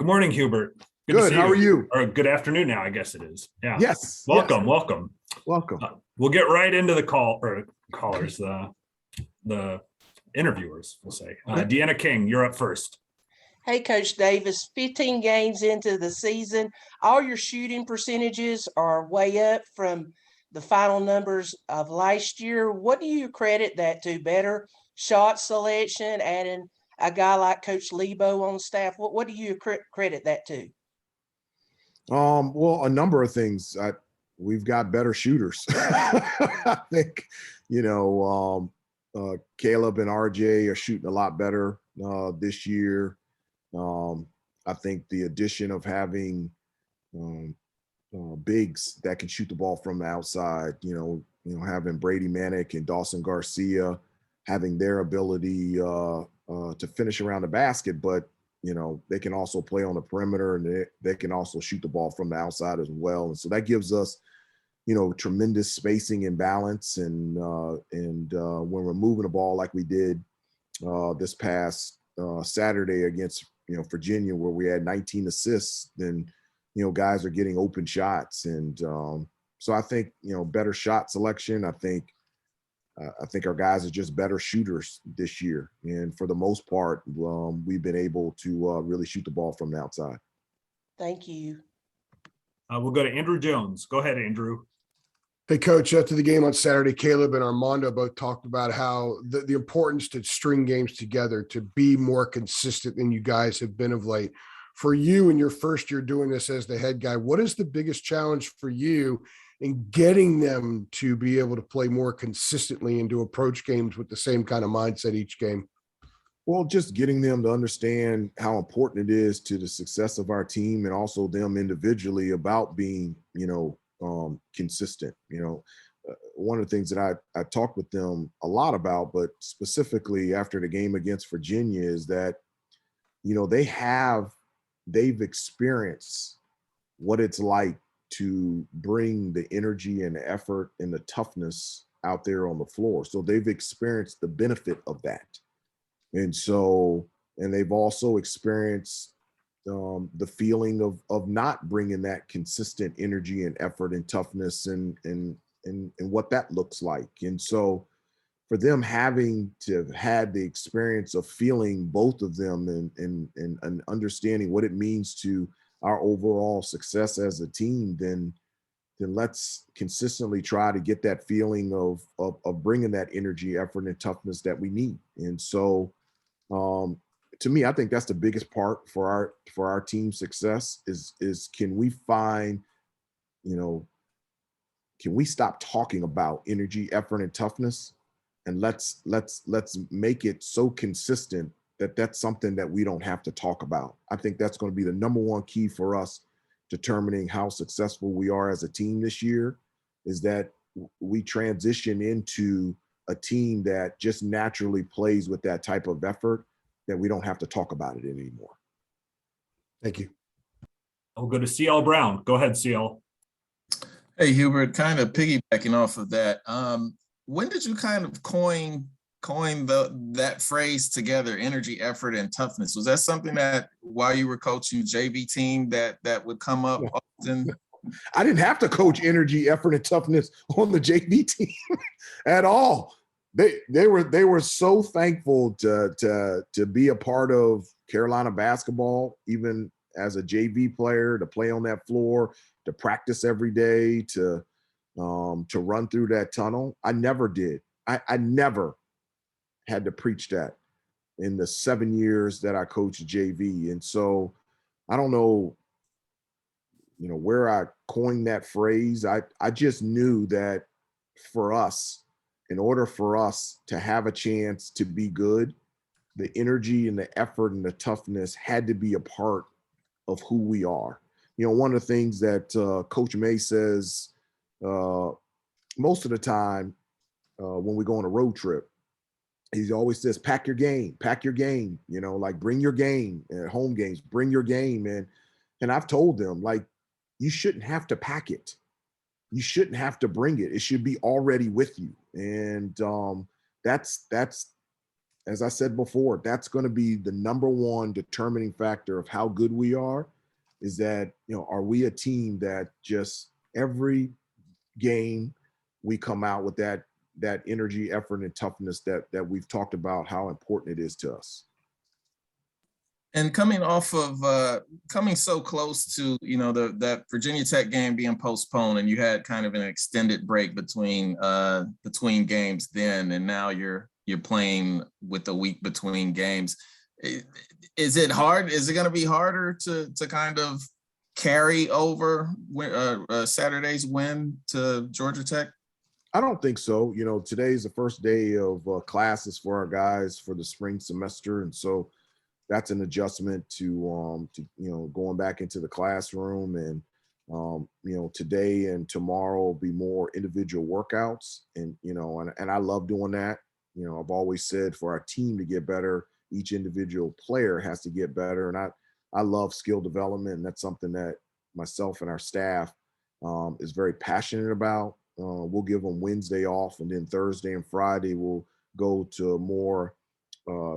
Good morning, Hubert. Good to Good. see How are you. you? Or good afternoon now, I guess it is. Yeah. Yes. Yes. Welcome, welcome. Welcome. We'll get right into the callers, the interviewers, we'll say. Okay. Deanna King, you're up first. Hey, Coach Davis, 15 games into the season, all your shooting percentages are way up from the final numbers of last year. What do you credit that to? Better shot selection, adding a guy like Coach Lebo on staff? What do you credit that to? Well, a number of things. We've got better shooters. I think, Caleb and RJ are shooting a lot better this year. I think the addition of having bigs that can shoot the ball from the outside, having Brady Manick and Dawson Garcia, having their ability to finish around the basket, but they can also play on the perimeter, and they can also shoot the ball from the outside as well. And so that gives us, tremendous spacing and balance. And when we're moving the ball like we did this past Saturday against Virginia, where we had 19 assists, then guys are getting open shots. And so I think better shot selection. I think our guys are just better shooters this year, and for the most part, we've been able to really shoot the ball from the outside. Thank you. We'll go to Andrew Jones. Go ahead, Andrew. Hey, Coach, after the game on Saturday, Caleb and Armando both talked about how the importance to string games together, to be more consistent than you guys have been of late. For you in your first year doing this as the head guy, what is the biggest challenge for you in getting them to be able to play more consistently and to approach games with the same kind of mindset each game? Well, just getting them to understand how important it is to the success of our team, and also them individually about being, consistent. One of the things that I talked with them a lot about, but specifically after the game against Virginia, is that, they've experienced what it's like to bring the energy and the effort and the toughness out there on the floor. So they've experienced the benefit of that. And so, and they've also experienced the feeling of not bringing that consistent energy and effort and toughness and what that looks like. And so for them having to have had the experience of feeling both of them and understanding what it means to our overall success as a team, then let's consistently try to get that feeling of bringing that energy, effort, and toughness that we need. And so, to me, I think that's the biggest part for our team's success is can we find, can we stop talking about energy, effort, and toughness, and let's make it so consistent that that's something that we don't have to talk about. I think that's going to be the number one key for us determining how successful we are as a team this year, is that we transition into a team that just naturally plays with that type of effort, that we don't have to talk about it anymore. Thank you. We'll go to CL Brown. Go ahead, CL. Hey, Hubert, kind of piggybacking off of that. When did you kind of coin that phrase together, energy, effort, and toughness? Was that something that while you were coaching JV team that would come up often? I didn't have to coach energy, effort, and toughness on the JV team at all. They were so thankful to be a part of Carolina basketball, even as a JV player, to play on that floor, to practice every day, to run through that tunnel. I never did. I never had to preach that in the 7 years that I coached JV. And so I don't know, where I coined that phrase. I just knew that for us, in order for us to have a chance to be good, the energy and the effort and the toughness had to be a part of who we are. One of the things that Coach May says most of the time when we go on a road trip, he always says, pack your game, like bring your game at home games, bring your game. And I've told them, like, you shouldn't have to pack it. You shouldn't have to bring it. It should be already with you. And that's as I said before, that's going to be the number one determining factor of how good we are, is that, are we a team that just every game we come out with that energy, effort, and toughness that we've talked about how important it is to us. And coming off of coming so close to, that Virginia Tech game being postponed, and you had kind of an extended break between games then, and now you're playing with a week between games. Is it hard? Is it going to be harder to kind of carry over Saturday's win to Georgia Tech? I don't think so. Today's the first day of classes for our guys for the spring semester, and so that's an adjustment to going back into the classroom. And today and tomorrow will be more individual workouts, and and I love doing that. I've always said for our team to get better, each individual player has to get better, and I love skill development, and that's something that myself and our staff is very passionate about. We'll give them Wednesday off, and then Thursday and Friday we'll go to more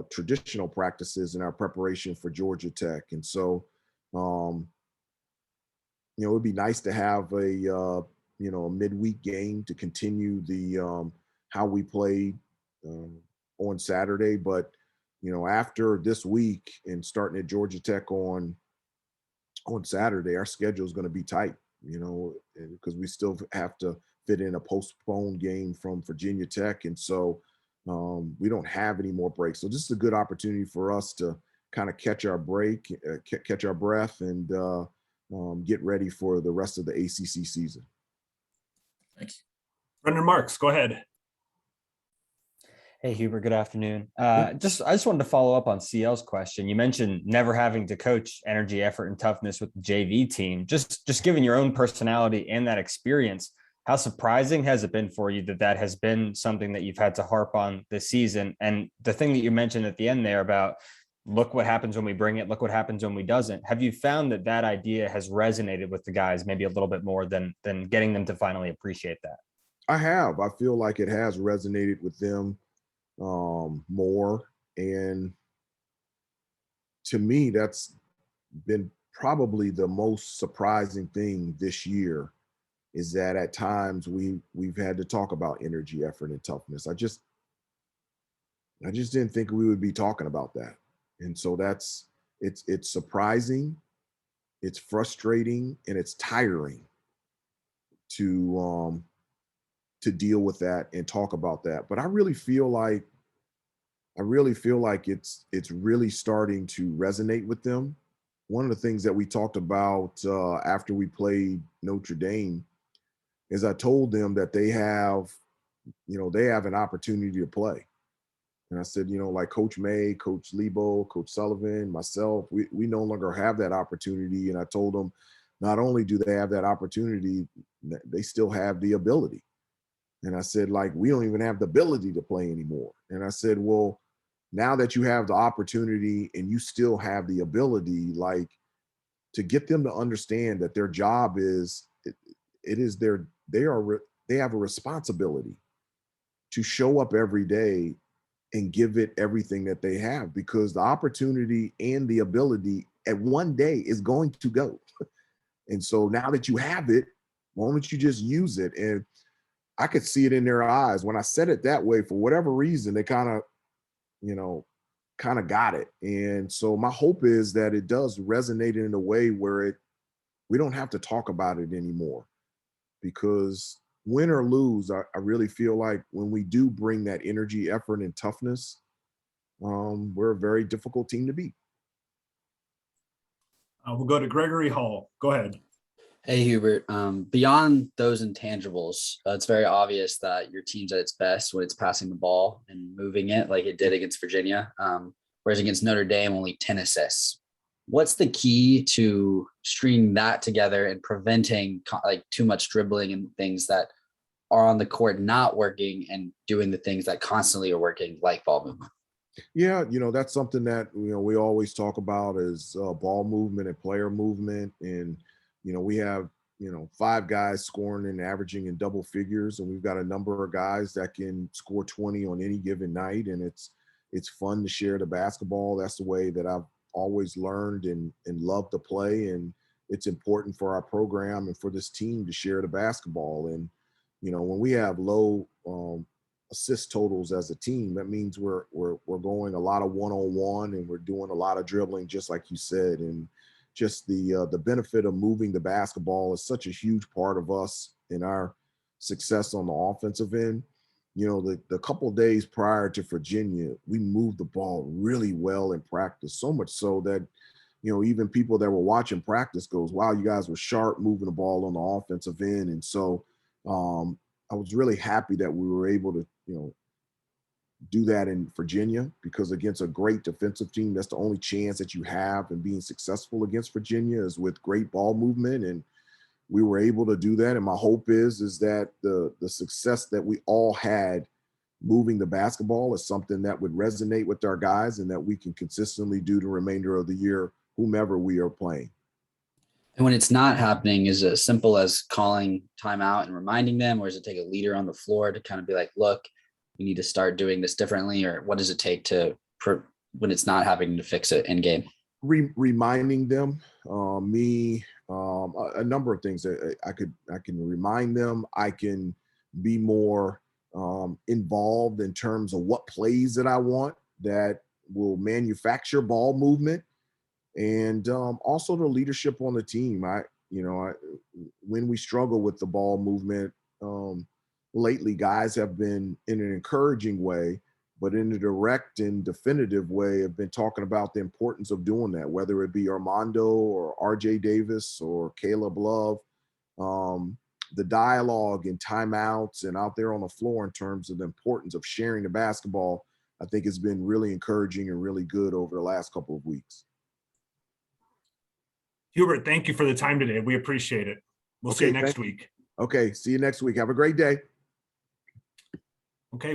traditional practices in our preparation for Georgia Tech. And so, it would be nice to have a midweek game to continue the how we played on Saturday. But, after this week and starting at Georgia Tech on Saturday, our schedule is going to be tight, because we still have to fit in a postponed game from Virginia Tech. And so, we don't have any more breaks. So this is a good opportunity for us to kind of catch our breath, and get ready for the rest of the ACC season. Thank you. Brendan Marks, go ahead. Hey, Hubert, good afternoon. I just wanted to follow up on CL's question. You mentioned never having to coach energy, effort, and toughness with the JV team. Just given your own personality and that experience, how surprising has it been for you that has been something that you've had to harp on this season? And the thing that you mentioned at the end there about look what happens when we bring it, look what happens when we doesn't. Have you found that idea has resonated with the guys maybe a little bit more than getting them to finally appreciate that? I have. I feel like it has resonated with them more. And to me, that's been probably the most surprising thing this year, is that at times we've had to talk about energy, effort, and toughness. I just didn't think we would be talking about that. And so it's surprising, it's frustrating, and it's tiring to deal with that and talk about that. But I really feel like it's really starting to resonate with them. One of the things that we talked about after we played Notre Dame is I told them that they have an opportunity to play. And I said, like Coach May, Coach Lebo, Coach Sullivan, myself, we no longer have that opportunity. And I told them, not only do they have that opportunity, they still have the ability. And I said, like, we don't even have the ability to play anymore. And I said, well, now that you have the opportunity and you still have the ability, like, to get them to understand that their job is, they have a responsibility to show up every day and give it everything that they have, because the opportunity and the ability at one day is going to go. And so now that you have it, why don't you just use it? And I could see it in their eyes when I said it that way. For whatever reason, they kind of got it. And so my hope is that it does resonate in a way where we don't have to talk about it anymore, because win or lose, I really feel like when we do bring that energy, effort, and toughness, we're a very difficult team to beat. We'll go to Gregory Hall. Go ahead. Hey, Hubert. Beyond those intangibles, it's very obvious that your team's at its best when it's passing the ball and moving it like it did against Virginia, whereas against Notre Dame, only 10 assists. What's the key to stringing that together and preventing like too much dribbling and things that are on the court not working, and doing the things that constantly are working, like ball movement? Yeah, that's something that we always talk about is ball movement and player movement. And we have 5 guys scoring and averaging in double figures, and we've got a number of guys that can score 20 on any given night. And It's fun to share the basketball. That's the way that I've always learned and loved to play. And it's important for our program and for this team to share the basketball. And, you know, when we have low assist totals as a team, that means we're going a lot of one-on-one and we're doing a lot of dribbling, just like you said. And just the benefit of moving the basketball is such a huge part of us in our success on the offensive end. You know, the couple of days prior to Virginia, we moved the ball really well in practice, so much so that, you know, even people that were watching practice goes, wow, you guys were sharp moving the ball on the offensive end. And so I was really happy that we were able to, you know, do that in Virginia, because against a great defensive team, that's the only chance that you have in being successful against Virginia is with great ball movement. And we were able to do that. And my hope is that the success that we all had moving the basketball is something that would resonate with our guys and that we can consistently do the remainder of the year, whomever we are playing. And when it's not happening, is it as simple as calling timeout and reminding them, or does it take a leader on the floor to kind of be like, look, we need to start doing this differently? Or what does it take when it's not happening to fix it in game? Reminding them, a number of things. I can remind them. I can be more involved in terms of what plays that I want that will manufacture ball movement, and also the leadership on the team. When we struggle with the ball movement lately, guys have been, in an encouraging way, but in a direct and definitive way, have been talking about the importance of doing that, whether it be Armando or RJ Davis or Caleb Love. The dialogue and timeouts and out there on the floor in terms of the importance of sharing the basketball, I think has been really encouraging and really good over the last couple of weeks. Hubert, thank you for the time today. We appreciate it. We'll see you next week. Okay, see you next week. Have a great day. Okay.